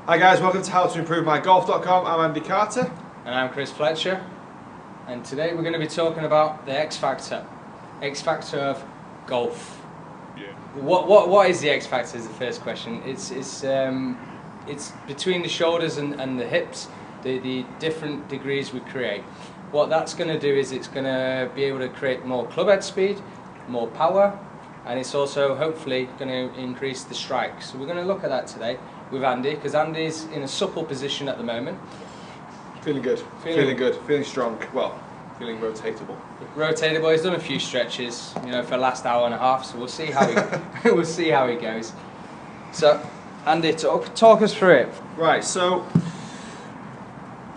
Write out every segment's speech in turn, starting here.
Hi guys, welcome to howtoimprovemygolf.com. I'm Andy Carter. And I'm Chris Fletcher. And today we're going to be talking about the X Factor. X Factor of golf. Yeah. What is the X Factor is the first question. It's between the shoulders and the hips, the different degrees we create. What that's going to do is it's going to be able to create more club head speed, more power, and it's also hopefully going to increase the strike. So we're going to look at that today with Andy, because Andy's in a supple position at the moment. Feeling good. Feeling good. Feeling strong. Well, feeling rotatable. Rotatable. He's done a few stretches, for the last hour and a half. So we'll see how he we'll see how he goes. So, Andy, talk us through it. Right. So,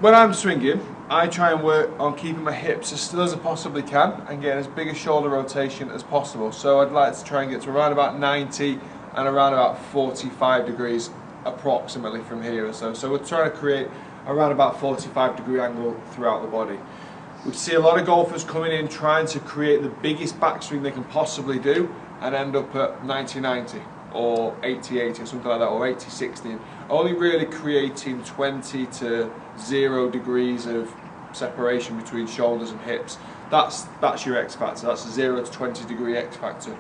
when I'm swinging, I try and work on keeping my hips as still as I possibly can and getting as big a shoulder rotation as possible. So I'd like to try and get to around about 90 and around about 45 degrees approximately from here or so. So we're trying to create around about 45-degree angle throughout the body. We see a lot of golfers coming in trying to create the biggest backswing they can possibly do and end up at 90-90 or 80-80 or something like that, or 80-60, and only really creating 20 to 0 degrees of separation between shoulders and hips. That's your X factor. That's a 0 to 20 degree X factor.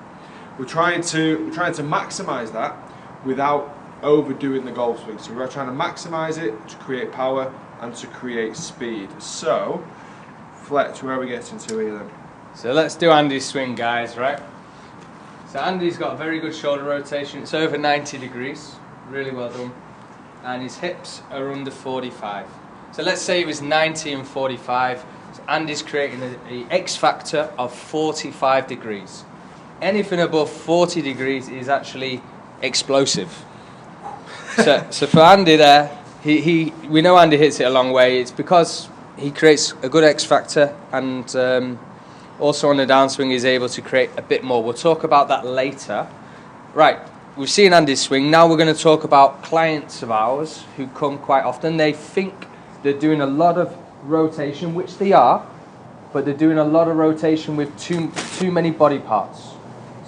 We're trying to maximize that without overdoing the golf swing. So we're trying to maximize it to create power and to create speed. So, Fletch, where are we getting to here then? So let's do Andy's swing, guys, right? So Andy's got a very good shoulder rotation. It's over 90 degrees, really well done. And his hips are under 45. So let's say it was 90 and 45. So Andy's creating a X factor of 45 degrees. Anything above 40 degrees is actually explosive. So for Andy there, we know Andy hits it a long way. It's because he creates a good X factor, and also on the downswing he's able to create a bit more. We'll talk about that later. Right, we've seen Andy's swing. Now we're going to talk about clients of ours who come quite often. They think they're doing a lot of rotation, which they are, but they're doing a lot of rotation with too many body parts.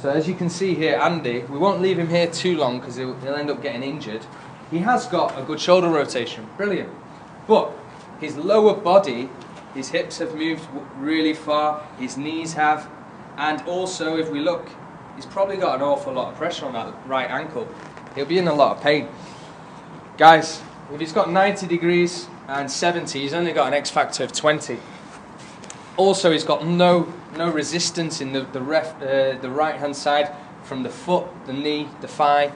So as you can see here, Andy, we won't leave him here too long because he'll end up getting injured. He has got a good shoulder rotation, brilliant. But his lower body, his hips have moved really far, his knees have, and also if we look, he's probably got an awful lot of pressure on that right ankle. He'll be in a lot of pain. Guys, if he's got 90 degrees and 70, he's only got an X factor of 20. Also, he's got no resistance in the right hand side from the foot, the knee, the thigh,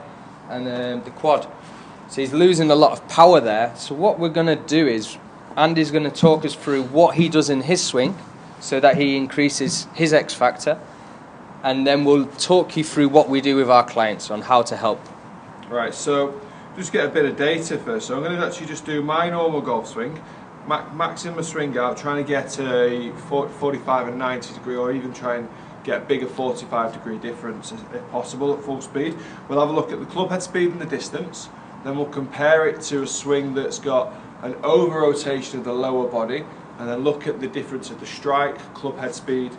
and the quad. So he's losing a lot of power there. So what we're going to do is Andy's going to talk us through what he does in his swing so that he increases his X factor, and then we'll talk you through what we do with our clients on how to help. Right, so just get a bit of data first. So I'm going to actually just do my normal golf swing, maxing my swing out, trying to get a 45 and 90 degree, or even try and get a bigger 45 degree difference if possible at full speed. We'll have a look at the club head speed and the distance, then we'll compare it to a swing that's got an over rotation of the lower body, and then look at the difference of the strike, club head speed,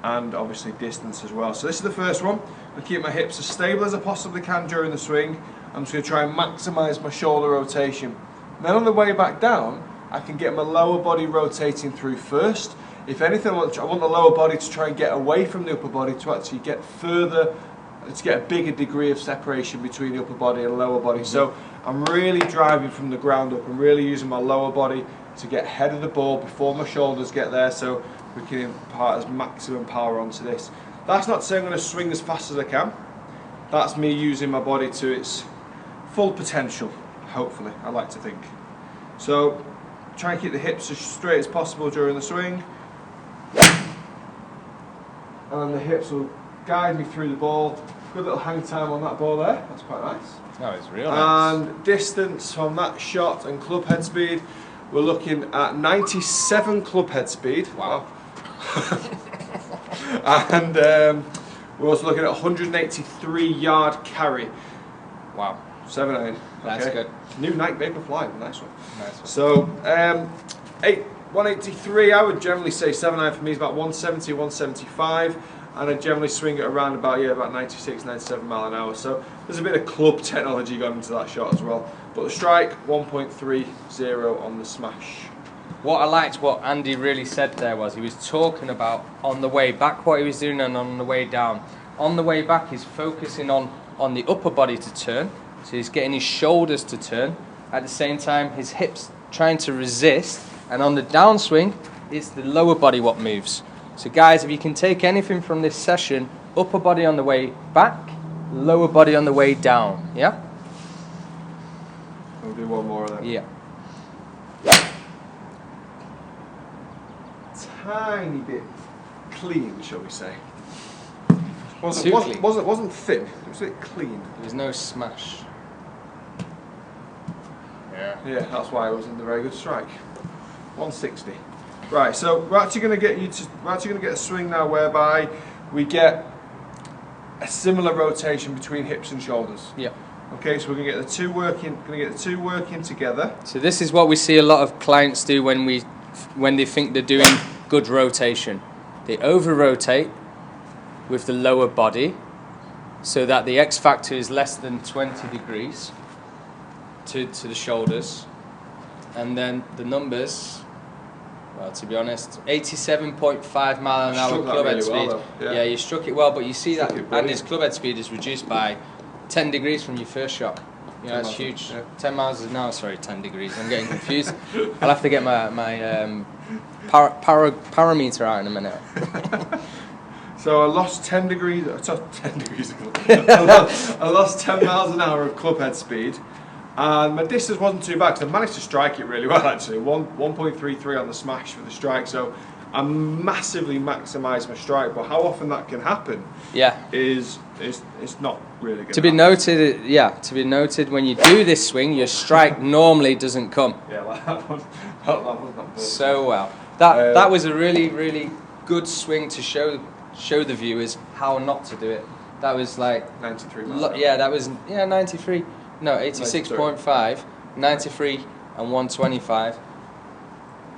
and obviously distance as well. So this is the first one. I'll keep my hips as stable as I possibly can during the swing. I'm just going to try and maximise my shoulder rotation. Then on the way back down, I can get my lower body rotating through first. If anything, I want the lower body to try and get away from the upper body to actually get further, to get a bigger degree of separation between the upper body and lower body. So I'm really driving from the ground up. I'm really using my lower body to get ahead of the ball before my shoulders get there, so we can impart as maximum power onto this. That's not saying I'm going to swing as fast as I can. That's me using my body to its full potential, hopefully, I like to think. So try and keep the hips as straight as possible during the swing, and the hips will guide me through the ball. Good little hang time on that ball there, that's quite nice. Oh, it's real nice. And distance from that shot and club head speed, we're looking at 97 club head speed. Wow. And we're also looking at 183 yard carry. Wow. 7-9. That's okay. good. New Nike Vaporfly, nice one. Nice one. So 183, I would generally say 7-9 for me is about 170, 175. and I generally swing it around about about 96, 97 mile an hour. So there's a bit of club technology gone into that shot as well. But the strike 1.30 on the smash. What I liked, what Andy really said there was he was talking about on the way back what he was doing and on the way down. On the way back he's focusing on the upper body to turn, so he's getting his shoulders to turn. At the same time his hips trying to resist, and on the downswing it's the lower body what moves. So guys, if you can take anything from this session, upper body on the way back, lower body on the way down, yeah? We'll do one more of that. Yeah. Tiny bit clean, shall we say. Wasn't thin, it was a bit clean. There was no smash. Yeah, that's why it wasn't a very good strike. 160. Right, so we're actually going to get a swing now whereby we get a similar rotation between hips and shoulders. Yeah. Okay, so we're going to get the two working together. So this is what we see a lot of clients do when they think they're doing good rotation. They over rotate with the lower body so that the X factor is less than 20 degrees to the shoulders, and then the numbers, well, to be honest, 87.5 mile an hour club head speed. Yeah, you struck it well, but you see that Andy's club head speed is reduced by 10 degrees from your first shot. You know, that's huge. Yeah. 10 miles an hour, sorry, 10 degrees. I'm getting confused. I'll have to get my parameter out in a minute. So I lost 10 degrees. Sorry, 10 degrees. I lost 10 miles an hour of club head speed, and my distance wasn't too bad because I managed to strike it really well actually. 1.33 on the smash for the strike. So I massively maximised my strike. But how often that can happen? Yeah, is not really good. To be noted, to be noted, when you do this swing, your strike normally doesn't come. Yeah, well, that was not good. So well, that was a really good swing to show the viewers how not to do it. That was like 93 miles. Yeah, that was 93. No, 86.5, 93 and 125.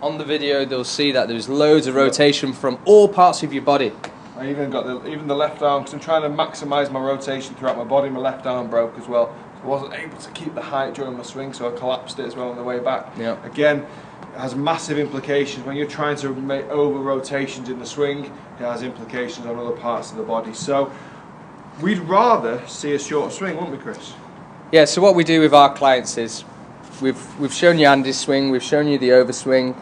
On the video they'll see that there's loads of rotation from all parts of your body. I even got the left arm, because I'm trying to maximise my rotation throughout my body. My left arm broke as well. So I wasn't able to keep the height during my swing, so I collapsed it as well on the way back. Yeah. Again, it has massive implications when you're trying to make over rotations in the swing. It has implications on other parts of the body. So we'd rather see a short swing, wouldn't we, Chris? Yeah. So what we do with our clients is we've shown you Andy's swing, we've shown you the overswing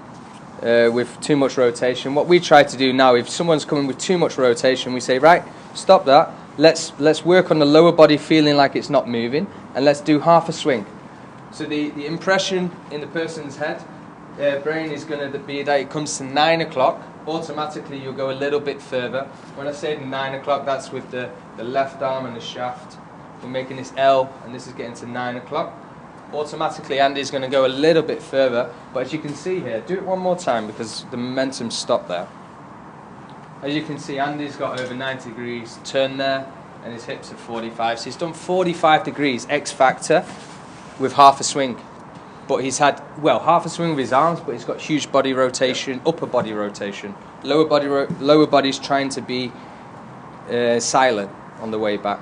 with too much rotation. What we try to do now, if someone's coming with too much rotation, we say, right, stop that. Let's work on the lower body feeling like it's not moving, and let's do half a swing. So the impression in the person's head, brain is going to be that it comes to 9 o'clock. Automatically you'll go a little bit further. When I say 9 o'clock, that's with the left arm and the shaft. We're making this L, and this is getting to 9 o'clock. Automatically Andy's going to go a little bit further, but as you can see here, do it one more time because the momentum stopped there. As you can see, Andy's got over 90 degrees turn there, and his hips are 45. So he's done 45 degrees X factor with half a swing. But he's had, well, half a swing with his arms, but he's got huge body rotation, upper body rotation. Lower body's trying to be silent on the way back.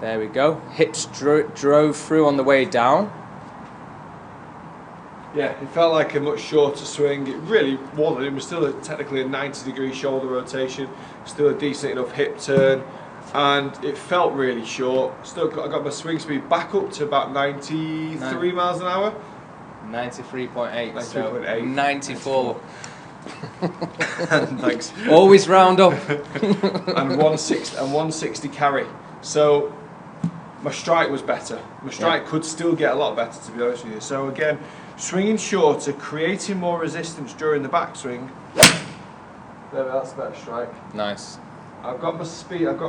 There we go. Hips drove through on the way down. Yeah, it felt like a much shorter swing. It really wasn't. It was still technically a 90-degree shoulder rotation, still a decent enough hip turn, and it felt really short. I got my swing speed back up to about 93 miles an hour. 93.8. 93.8. 94. Thanks. Always round up. and 160 carry. So my strike was better. My strike could still get a lot better, to be honest with you. So again, swinging shorter, creating more resistance during the backswing. There, that's a better strike. Nice. I've got my speed up.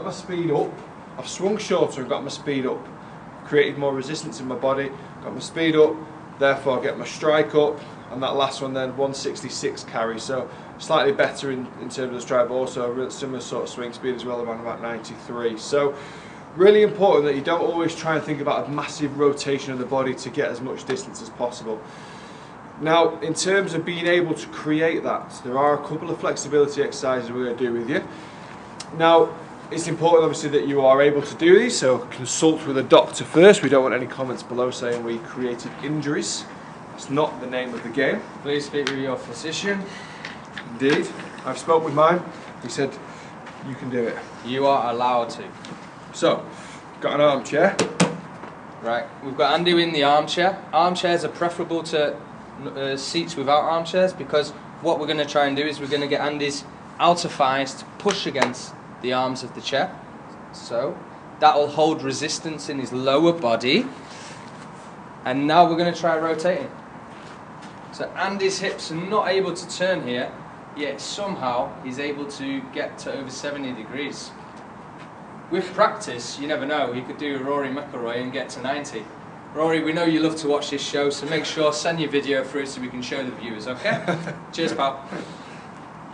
I've swung shorter and got my speed up. Created more resistance in my body. Got my speed up. Therefore, I get my strike up. And that last one then, 166 carry. So slightly better in terms of the strike, but also a similar sort of swing speed as well, around about 93. So really important that you don't always try and think about a massive rotation of the body to get as much distance as possible. Now, in terms of being able to create that, there are a couple of flexibility exercises we're going to do with you. Now, it's important obviously that you are able to do these, so consult with a doctor first. We don't want any comments below saying we created injuries. That's not the name of the game. Please speak with your physician. Indeed. I've spoke with mine. He said, you can do it. You are allowed to. So, got an armchair. Right, we've got Andy in the armchair. Armchairs are preferable to seats without armchairs, because what we're going to try and do is we're going to get Andy's outer thighs to push against the arms of the chair. So that will hold resistance in his lower body. And now we're going to try rotating. So Andy's hips are not able to turn here, yet somehow he's able to get to over 70 degrees. With practice, you never know, you could do a Rory McIlroy and get to 90. Rory, we know you love to watch this show, so make sure send your video through so we can show the viewers, okay? Cheers, pal.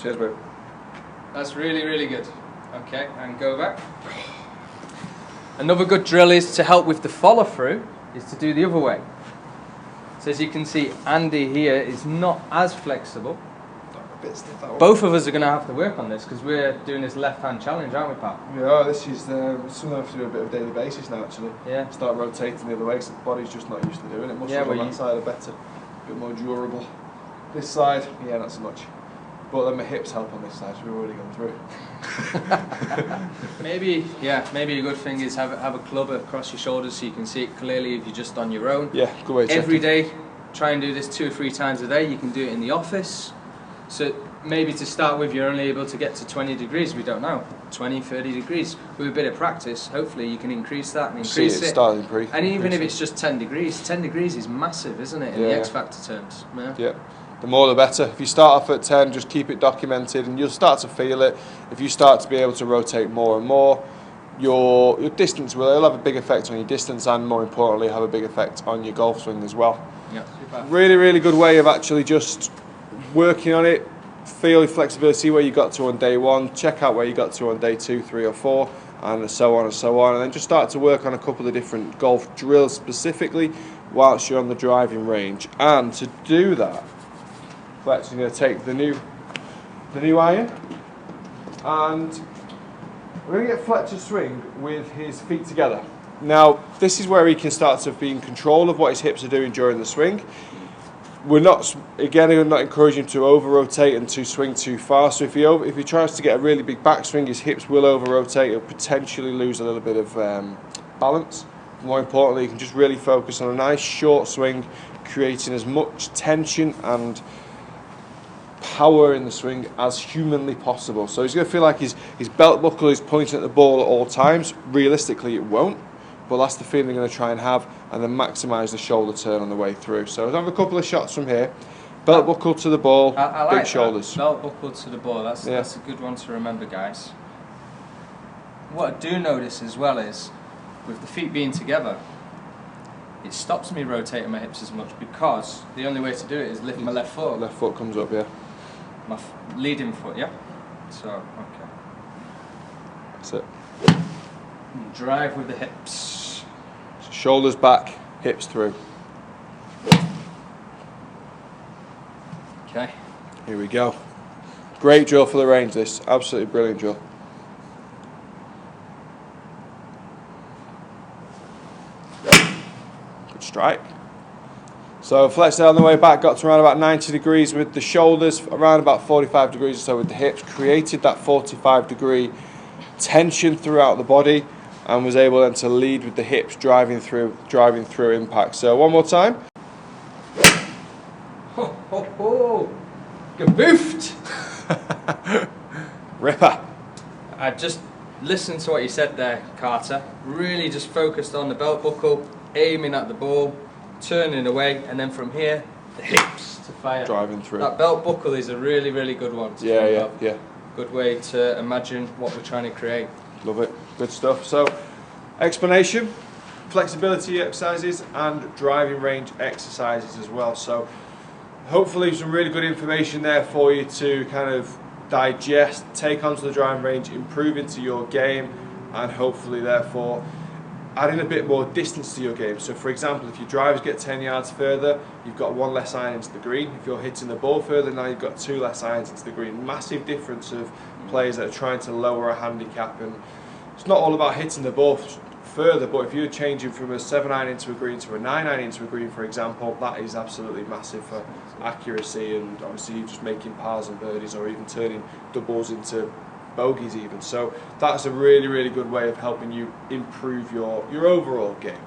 Cheers, bro. That's really, really good. Okay, and go back. Another good drill is to help with the follow through, is to do the other way. So as you can see, Andy here is not as flexible. A bit stiff, that one. Both of us are going to have to work on this because we're doing this left hand challenge, aren't we, pal? Yeah, this is something I have to do a bit of daily basis now, actually. Yeah. Start rotating the other way because the body's just not used to doing it. Muscles Yeah, on well, that side are better, a bit more durable. This side, yeah, not so much. But then my hips help on this side, so we've already gone through. Maybe a good thing is have a club across your shoulders so you can see it clearly if you're just on your own. Yeah, good way to Every day, try and do this 2 or 3 times a day. You can do it in the office. So maybe to start with, you're only able to get to 20 degrees, we don't know. 20, 30 degrees. With a bit of practice, hopefully you can increase that and increase it. And even if it's just 10 degrees is massive, isn't it, in the X Factor terms? Yeah. The more the better. If you start off at 10, just keep it documented and you'll start to feel it. If you start to be able to rotate more and more, your distance will have a big effect on your distance and more importantly have a big effect on your golf swing as well. Yeah. Really, really good way of actually just working on it. Feel your flexibility, see where you got to on day 1, check out where you got to on day 2, 3 or 4 and so on and so on, and then just start to work on a couple of different golf drills specifically whilst you're on the driving range. And to do that, we're actually going to take the new iron and we're going to get Fletcher to swing with his feet together. Now this is where he can start to be in control of what his hips are doing during the swing. We're not encouraging him to over rotate and to swing too far, so if he tries to get a really big backswing, his hips will over rotate. He'll potentially lose a little bit of balance. More importantly, you can just really focus on a nice short swing, creating as much tension and power in the swing as humanly possible. So he's going to feel like his belt buckle is pointing at the ball at all times. Realistically it won't, but that's the feeling I'm going to try and have, and then maximise the shoulder turn on the way through. So I'll have a couple of shots from here. Belt buckle to the ball, I like big shoulders. Belt buckle to the ball, that's a good one to remember, guys. What I do notice as well is, with the feet being together, it stops me rotating my hips as much because the only way to do it is lift my left foot. Left foot comes up, yeah. My leading foot, yeah? So, okay. That's it. And drive with the hips. So shoulders back, hips through. Okay. Here we go. Great drill for the range, this. Absolutely brilliant drill. Good strike. So Fletcher on the way back got to around about 90 degrees with the shoulders, around about 45 degrees or so with the hips, created that 45-degree tension throughout the body and was able then to lead with the hips driving through impact. So one more time. Ho, ho, ho. Gaboofed! Ripper. I just listened to what you said there, Carter. Really just focused on the belt buckle, aiming at the ball, turning away, and then from here, the hips to fire. Driving through. That belt buckle is a really, really good one to Yeah. Good way to imagine what we're trying to create. Love it. Good stuff. So, explanation, flexibility exercises, and driving range exercises as well. So, hopefully some really good information there for you to kind of digest, take onto the driving range, improve into your game, and hopefully therefore adding a bit more distance to your game. So for example, if your drivers get 10 yards further, you've got 1 less iron into the green. If you're hitting the ball further, now you've got 2 less irons into the green. Massive difference of players that are trying to lower a handicap. And it's not all about hitting the ball further, but if you're changing from a 7 iron into a green to a 9 iron into a green, for example, that is absolutely massive for accuracy, and obviously you're just making pars and birdies, or even turning doubles into bogeys even. So that's a really, really good way of helping you improve your overall game.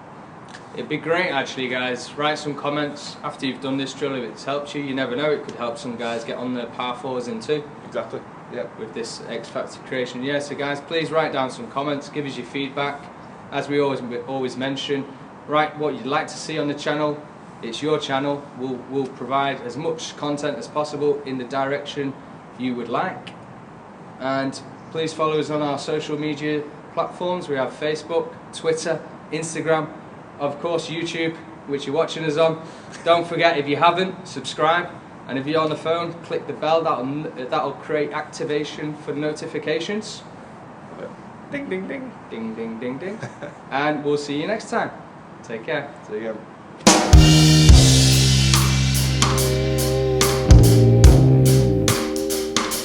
It'd be great actually, guys. Write some comments after you've done this drill if it's helped you. You never know, it could help some guys get on the par 4s in too. Exactly, yeah. With this X Factor creation. Yeah, so guys, please write down some comments, give us your feedback. As we always mention, write what you'd like to see on the channel. It's your channel. We'll provide as much content as possible in the direction you would like. And please follow us on our social media platforms. We have Facebook, Twitter, Instagram, of course YouTube, which you're watching us on. Don't forget, if you haven't, subscribe. And if you're on the phone, click the bell. That'll create activation for notifications. Ding, ding, ding. Ding, ding, ding, ding. And we'll see you next time. Take care. See you again.